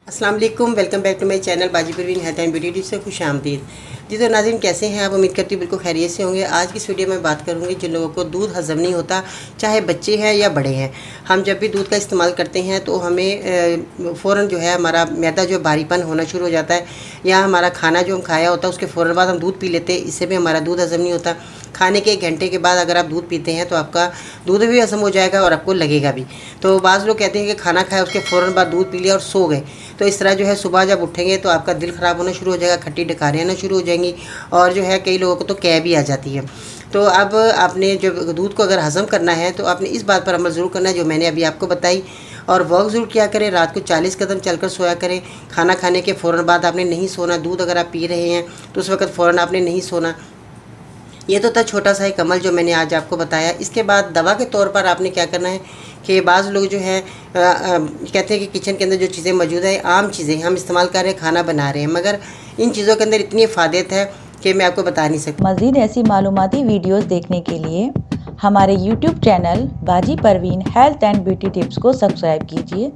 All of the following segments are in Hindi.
अस्सलाम वालेकुम, welcome back to my channel Baji Parveen health and beauty tips से खुश आमदीद। जी तो नाज़रीन, कैसे हैं आप? उम्मीद करती हूँ बिल्कुल खैरियत से होंगे। आज की इस वीडियो में बात करूँगी जिन लोगों को दूध हज़म नहीं होता, चाहे बच्चे हैं या बड़े हैं। हम जब भी दूध का इस्तेमाल करते हैं तो हमें फ़ौरन जो है हमारा मैदा जो भारीपन होना शुरू हो जाता है, या हमारा खाना जो हम खाया होता है उसके फ़ौरन बाद हम दूध पी लेते हैं। इससे भी हमारा दूध हज़म नहीं होता। खाने के 1 घंटे के बाद अगर आप दूध पीते हैं तो आपका दूध भी हज़म हो जाएगा और आपको लगेगा भी। तो बाज़ लोग कहते हैं कि खाना खाया उसके फ़ौरन बाद दूध पी लिया और सो गए, तो इस तरह जो है सुबह जब उठेंगे तो आपका दिल ख़राब होना शुरू हो जाएगा, खट्टी डकारें आना शुरू हो जाएंगी और जो है कई लोगों को तो कै भी आ जाती है। तो अब आपने जो दूध को अगर हज़म करना है तो आपने इस बात पर अमल ज़रूर करना है जो मैंने अभी आपको बताई, और वॉक ज़रूर किया करें। रात को 40 कदम चलकर सोया करें। खाना खाने के फ़ौरन बाद आपने नहीं सोना। दूध अगर आप पी रहे हैं तो उस वक्त फ़ौरन आपने नहीं सोना। ये तो था छोटा सा एक अमल जो मैंने आज आपको बताया। इसके बाद दवा के तौर पर आपने क्या करना है कि बाज़ लोग जो है कहते हैं कि किचन के अंदर जो चीज़ें मौजूद हैं, आम चीज़ें हम इस्तेमाल कर रहे हैं, खाना बना रहे हैं, मगर इन चीज़ों के अंदर इतनी इफ़ादत है कि मैं आपको बता नहीं सकती। मज़ीद ऐसी मालूमाती वीडियोस देखने के लिए हमारे YouTube channel Baji Parveen health and beauty tips को सब्सक्राइब कीजिए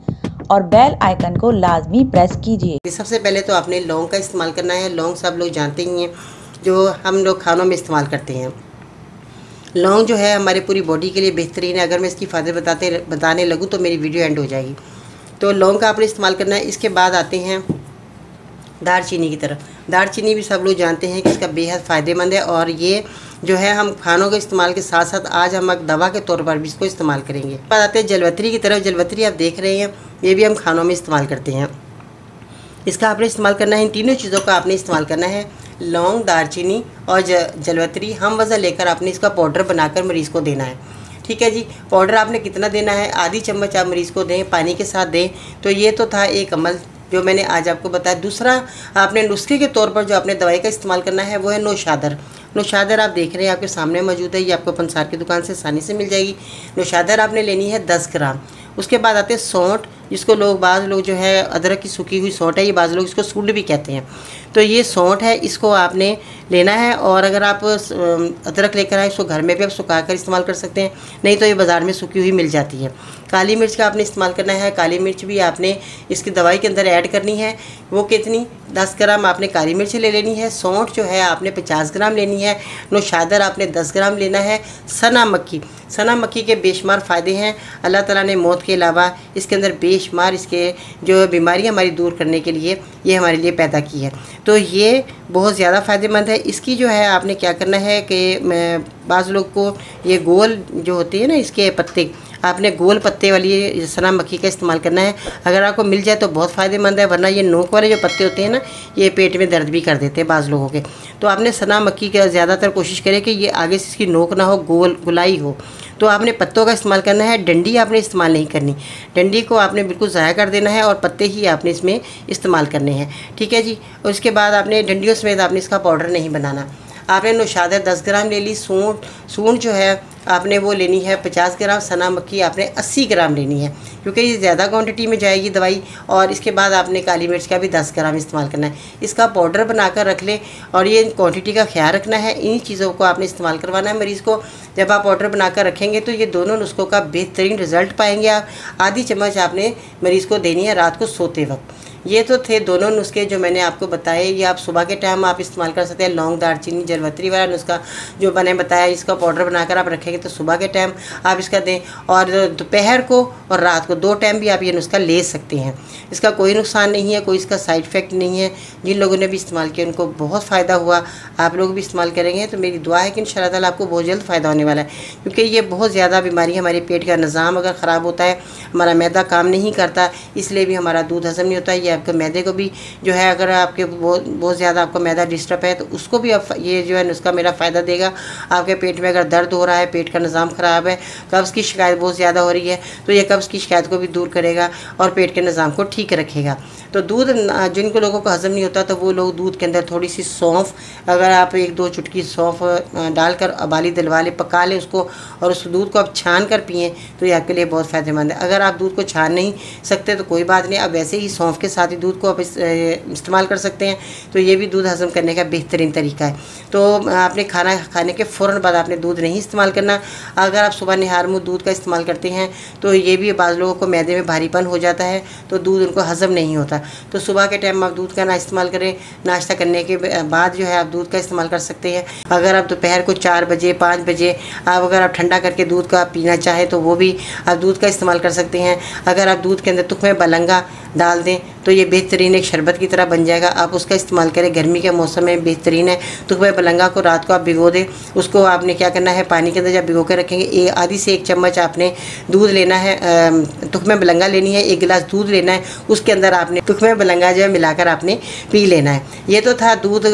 और बेल आइकन को लाजमी प्रेस कीजिए। सबसे पहले तो आपने लौंग का इस्तेमाल करना है। लौंग सब लोग जानते ही हैं, जो हम लोग खानों में इस्तेमाल करते हैं। लौंग जो है हमारे पूरी बॉडी के लिए बेहतरीन है। अगर मैं इसकी फ़ायदे बताने लगूँ तो मेरी वीडियो एंड हो जाएगी। तो लौंग का आपने इस्तेमाल करना है। इसके बाद आते हैं दालचीनी की तरफ। दालचीनी भी सब लोग जानते हैं कि इसका बेहद फ़ायदेमंद है, और ये जो है हम खानों के इस्तेमाल के साथ साथ आज हम दवा के तौर पर भी इसको इस्तेमाल करेंगे। बाद आते हैं जलवतरी की तरफ। जलवतरी आप देख रहे हैं, ये भी हम खानों में इस्तेमाल करते हैं। इसका आपने इस्तेमाल करना है, इन तीनों चीज़ों का आपने इस्तेमाल करना है, लौंग, दालचीनी और जलवतरी। हम वज़न लेकर आपने इसका पाउडर बनाकर मरीज़ को देना है। ठीक है जी। पाउडर आपने कितना देना है? आधी चम्मच आप मरीज़ को दें, पानी के साथ दें। तो ये तो था एक अमल जो मैंने आज आपको बताया। दूसरा आपने नुस्खे के तौर पर जो आपने दवाई का इस्तेमाल करना है वो है नौशादर। नौशादर आप देख रहे हैं, आपके सामने मौजूद है। ये आपको पंसार की दुकान से आसानी से मिल जाएगी। नौशादर आपने लेनी है 10 ग्राम। उसके बाद आते हैं सौंठ, जिसको बाज़ लोग जो है अदरक की सूखी हुई सौंठ है, ये बाज़ लोग इसको सूंड भी कहते हैं। तो ये सौंठ है, इसको आपने लेना है। और अगर आप अदरक लेकर आए, इसको घर में भी आप सुखा कर इस्तेमाल कर सकते हैं, नहीं तो ये बाज़ार में सूखी हुई मिल जाती है। काली मिर्च का आपने इस्तेमाल करना है। काली मिर्च भी आपने इसकी दवाई के अंदर ऐड करनी है। वो कितनी? 10 ग्राम आपने काली मिर्च ले लेनी है। सौंठ जो है आपने 50 ग्राम लेनी है। नौशादर आपने 10 ग्राम लेना है। सना मक्खी, सना मक्खी के बेशुमार फ़ायदे हैं। अल्लाह ताला ने मौत के अलावा इसके अंदर बेशुमार इसके जो बीमारियां हमारी दूर करने के लिए ये हमारे लिए पैदा की है। तो ये बहुत ज़्यादा फ़ायदेमंद है। इसकी जो है आपने क्या करना है कि बाज़ लोग को ये गोल जो होती है ना, इसके पत्ते, आपने गोल पत्ते वाली सना मक्खी का इस्तेमाल करना है। अगर आपको मिल जाए तो बहुत फ़ायदेमंद है, वरना ये नोक वाले जो पत्ते होते हैं ना, ये पेट में दर्द भी कर देते हैं बाज़ लोगों के। तो आपने सना मक्खी का ज़्यादातर कोशिश करें कि ये आगे से इसकी नोक ना हो, गुलाई हो। तो आपने पत्तों का इस्तेमाल करना है। डंडी आपने इस्तेमाल नहीं करनी। डंडी को आपने बिल्कुल ज़ाया कर देना है और पत्ते ही आपने इसमें इस्तेमाल करने हैं। ठीक है जी। और उसके बाद आपने डंडियों समेत आपने इसका पाउडर नहीं बनाना। आपने नौशादर 10 ग्राम ले ली। सूंठ जो है आपने वो लेनी है 50 ग्राम। सना मक्खी आपने 80 ग्राम लेनी है, क्योंकि ये ज़्यादा क्वांटिटी में जाएगी दवाई। और इसके बाद आपने काली मिर्च का भी 10 ग्राम इस्तेमाल करना है। इसका पाउडर बनाकर रख लें, और ये क्वांटिटी का ख्याल रखना है। इन चीज़ों को आपने इस्तेमाल करवाना है मरीज़ को। जब आप पाउडर बनाकर रखेंगे तो ये दोनों नुस्खों का बेहतरीन रिज़ल्ट पाएंगे आप। आधी चम्मच आपने मरीज़ को देनी है रात को सोते वक्त। ये तो थे दोनों नुस्खे जो मैंने आपको बताए। ये आप सुबह के टाइम आप इस्तेमाल कर सकते हैं। लौंग, दालचीनी, जलवतरी वाला नुस्खा जो मैंने बताया, इसका पाउडर बनाकर आप रखेंगे तो सुबह के टाइम आप इसका दें, और दोपहर को और रात को 2 टाइम भी आप ये नुस्खा ले सकते हैं। इसका कोई नुकसान नहीं है, कोई इसका साइड इफ़ेक्ट नहीं है। जिन लोगों ने भी इस्तेमाल किया उनको बहुत फ़ायदा हुआ। आप लोग भी इस्तेमाल करेंगे तो मेरी दुआ है कि इंशाअल्लाह ताला आपको बहुत जल्द फ़ायदा होने वाला है, क्योंकि ये बहुत ज़्यादा बीमारी, हमारे पेट का निज़ाम अगर ख़राब होता है, हमारा मैदा काम नहीं करता, इसलिए भी हमारा दूध हज़म नहीं होता। ये आपके मैदे को भी जो है, अगर आपके बहुत ज़्यादा आपका मैदा डिस्टर्ब है तो उसको भी आप ये जो है नुस्खा मेरा फ़ायदा देगा। आपके पेट में अगर दर्द हो रहा है, पेट का निज़ाम ख़राब है, कब्ज़ की शिकायत बहुत ज़्यादा हो रही है, तो ये कब्ज़ की शिकायत को भी दूर करेगा और पेट के निज़ाम को ठीक रखेगा। तो दूध जिनको लोगों को हज़म नहीं होता तो वो लोग दूध के अंदर थोड़ी सी सौंफ, अगर आप 1-2 चुटकी सौंफ डालकर उबाली दिलवा लें, पका लें उसको, और उस दूध को आप छान कर पिएँ तो ये आपके लिए बहुत फ़ायदेमंद है। अगर आप दूध को छान नहीं सकते तो कोई बात नहीं, आप वैसे ही सौंफ के साथ ही दूध को आप इस्तेमाल कर सकते हैं। तो ये भी दूध हज़म करने का बेहतरीन तरीका है। तो आपने खाना खाने के फ़ौरन बाद आपने दूध नहीं इस्तेमाल करना। अगर आप सुबह निहार मुँह दूध का इस्तेमाल करते हैं तो ये भी बाज़ लोगों को मैदे में भारीपन हो जाता है, तो दूध उनको हज़म नहीं होता। तो सुबह के टाइम आप दूध का ना इस्तेमाल करें, नाश्ता करने के बाद जो है आप दूध का इस्तेमाल कर सकते हैं। अगर आप दोपहर को 4 बजे 5 बजे अगर आप ठंडा करके दूध का पीना चाहें तो वो भी आप दूध का इस्तेमाल कर सकते हैं। अगर आप दूध के अंदर तुख्मे बलंगा डाल दें तो ये बेहतरीन एक शरबत की तरह बन जाएगा। आप उसका इस्तेमाल करें, गर्मी के मौसम में बेहतरीन है। तुख्मे बलंगा को रात को आप भिगो दें, उसको आपने क्या करना है, पानी के अंदर जब भिगो के रखेंगे आधी से 1 चम्मच आपने दूध लेना है, तुख्मे बलंगा लेनी है, 1 गिलास दूध लेना है, उसके अंदर आपने तुख्मे बलंगा जो है मिलाकर आपने पी लेना है। ये तो था दूध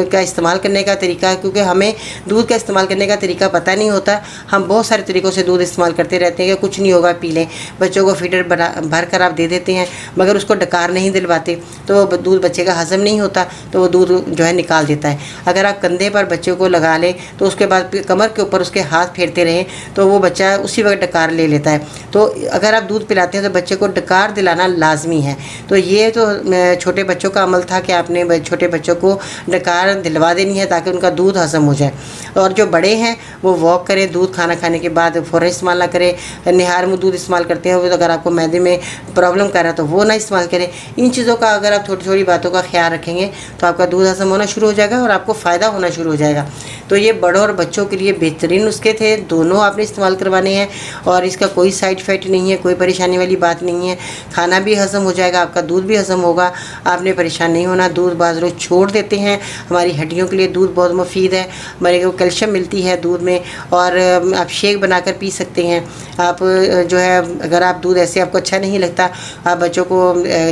का इस्तेमाल करने का तरीका, क्योंकि हमें दूध का इस्तेमाल करने का तरीका पता नहीं होता। हम बहुत सारे तरीक़ों से दूध इस्तेमाल करते रहते हैं कि कुछ नहीं होगा पी लें, बच्चों को फीडर भर कर आप दे देते हैं, मगर उसको डकार नहीं दिलवाते तो दूध बच्चे का हज़म नहीं होता, तो वो दूध जो है निकाल देता है। अगर आप कंधे पर बच्चों को लगा लें तो उसके बाद कमर के ऊपर उसके हाथ फेरते रहें तो वो बच्चा उसी वक्त डकार ले लेता है। तो अगर आप दूध पिलाते हैं तो बच्चे को डकार दिलाना लाजमी है। तो ये तो छोटे बच्चों का अमल था कि आपने छोटे बच्चों को डकार दिलवा देनी है ताकि उनका दूध हज़म हो जाए। और जो बड़े हैं वो वॉक करें, दूध खाना खाने के बाद फ़ौरन इस्तेमाल ना करें। निहार मुँह दूध इस्तेमाल करते हैं तो अगर आपको मैदे में प्रॉब्लम कर रहा है तो वो ना इस्तेमाल करें। इन चीज़ों का अगर आप छोटी छोटी बातों का ख्याल रखेंगे तो आपका दूध हज़म होना शुरू हो जाएगा और आपको फ़ायदा होना शुरू हो जाएगा। तो ये बड़ों और बच्चों के लिए बेहतरीन नुस्खे थे, दोनों आपने इस्तेमाल करवाने हैं और इसका कोई साइड इफ़ेक्ट नहीं है, कोई परेशानी वाली बात नहीं है। खाना भी हज़म हो जाएगा, आपका दूध भी हज़म होगा, आपने परेशान नहीं होना। दूध बाज़ लोग छोड़ देते हैं, हमारी हड्डियों के लिए दूध बहुत मुफीद है, हमारे को कैल्शियम मिलती है दूध में। और आप शेक बनाकर पी सकते हैं। आप जो है अगर आप दूध ऐसे आपको अच्छा नहीं लगता, आप बच्चों को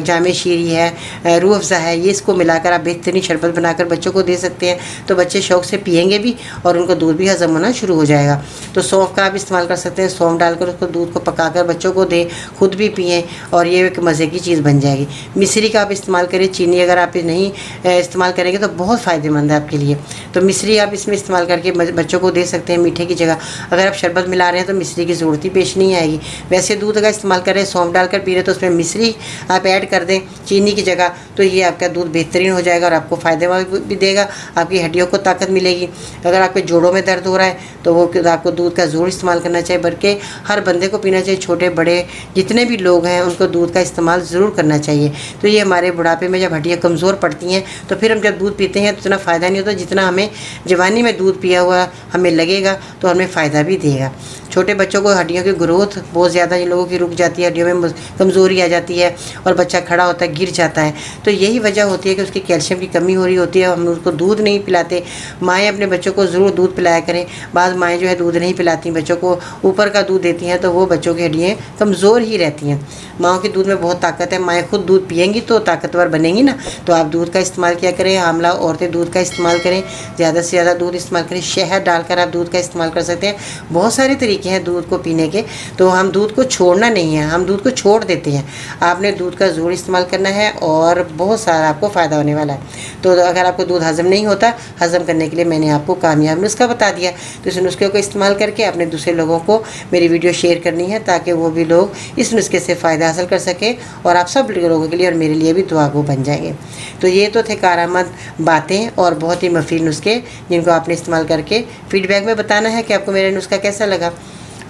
जामे शीरी है, रूह अफ़ज़ा है, ये इसको मिलाकर आप बेहतरीन शरबत बनाकर बच्चों को दे सकते हैं, तो बच्चे शौक़ से पिएंगे भी और उनको दूध भी हज़म होना शुरू हो जाएगा। तो सौंफ का आप इस्तेमाल कर सकते हैं, सौंफ डालकर उसको दूध को पकाकर बच्चों को दें, खुद भी पिएँ और ये एक मज़े की चीज़ बन जाएगी। मिश्री का आप इस्तेमाल करें, चीनी अगर आप नहीं इस्तेमाल करेंगे तो बहुत फ़ायदेमंद है आपके लिए। तो मिश्री आप इसमें इस्तेमाल करके बच्चों को दे सकते हैं मीठे की जगह। अगर आप शरबत मिला रहे हैं तो मिश्री की ज़रूरत ही पेश नहीं आएगी। वैसे दूध का इस्तेमाल करें, सौंफ डालकर पी रहे तो उसमें मिश्री आप ऐड कर दें चीनी की जगह, तो ये आपका दूध बेहतरीन हो जाएगा और आपको फ़ायदे भी देगा, आपकी हड्डियों को ताकत मिलेगी। अगर आपके जोड़ों में दर्द हो रहा है तो वो आपको दूध का ज़रूर इस्तेमाल करना चाहिए, बल्कि हर बंदे को पीना चाहिए, छोटे बड़े जितने भी लोग हैं उनको दूध का इस्तेमाल ज़रूर करना चाहिए। तो ये हमारे बुढ़ापे में जब हड्डियाँ कमज़ोर पड़ती हैं तो फिर हम जब दूध पीते हैं तो इतना फ़ायदा नहीं होता जितना हमें जवानी में दूध पिया हुआ हमें लगेगा, तो हमें फ़ायदा भी देगा। छोटे बच्चों को हड्डियों की ग्रोथ बहुत ज़्यादा इन लोगों की रुक जाती है, हड्डियों में कमज़ोरी आ जाती है और बच्चा खड़ा होता है गिर जाता है। तो यही वजह होती है कि उसकी कैल्शियम की कमी हो रही होती है, हम उसको दूध नहीं पिलाते। माएँ अपने बच्चों को ज़रूर दूध पिलाया करें। बाद माएँ जो है दूध नहीं पिलाती, बच्चों को ऊपर का दूध देती हैं, तो वो बच्चों की हड्डियाँ कमज़ोर ही रहती हैं। माँओं के दूध में बहुत ताकत है, माएँ खुद दूध पिएंगी तो ताकतवर बनेंगी ना। तो आप दूध का इस्तेमाल किया करें, हामला औरतें दूध का इस्तेमाल करें, ज़्यादा से ज़्यादा दूध इस्तेमाल करें। शहद डालकर आप दूध का इस्तेमाल कर सकते हैं। बहुत सारे तरीके हैं दूध को पीने के, तो हम दूध को छोड़ना नहीं है, हम दूध को छोड़ देते हैं। आपने दूध का ज़रूर इस्तेमाल करना है और बहुत सारा आपको फ़ायदा होने वाला है। तो अगर आपको दूध हज़म नहीं होता, हज़म करने के लिए मैंने आपको कामयाब नुस्खा बता दिया, तो इस नुस्खे को इस्तेमाल करके अपने दूसरे लोगों को मेरी वीडियो शेयर करनी है ताकि वो भी लोग इस नुस्खे से फ़ायदा हासिल कर सकें और आप सब लोगों के लिए और मेरे लिए भी दुआ गो बन जाएंगे। तो ये तो थे कारआमद बातें और बहुत ही मुफीद नुस्खे जिनको आपने इस्तेमाल करके फीडबैक में बताना है कि आपको मेरा नुस्खा कैसा लगा।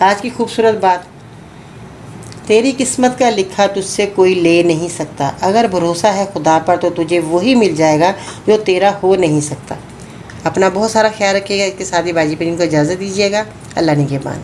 आज की खूबसूरत बात, तेरी किस्मत का लिखा तुझसे कोई ले नहीं सकता, अगर भरोसा है खुदा पर तो तुझे वही मिल जाएगा जो तेरा हो नहीं सकता। अपना बहुत सारा ख्याल रखिएगा। इसके साथ ही बाजी पर इनको इजाज़त दीजिएगा। अल्लाह निगहबान।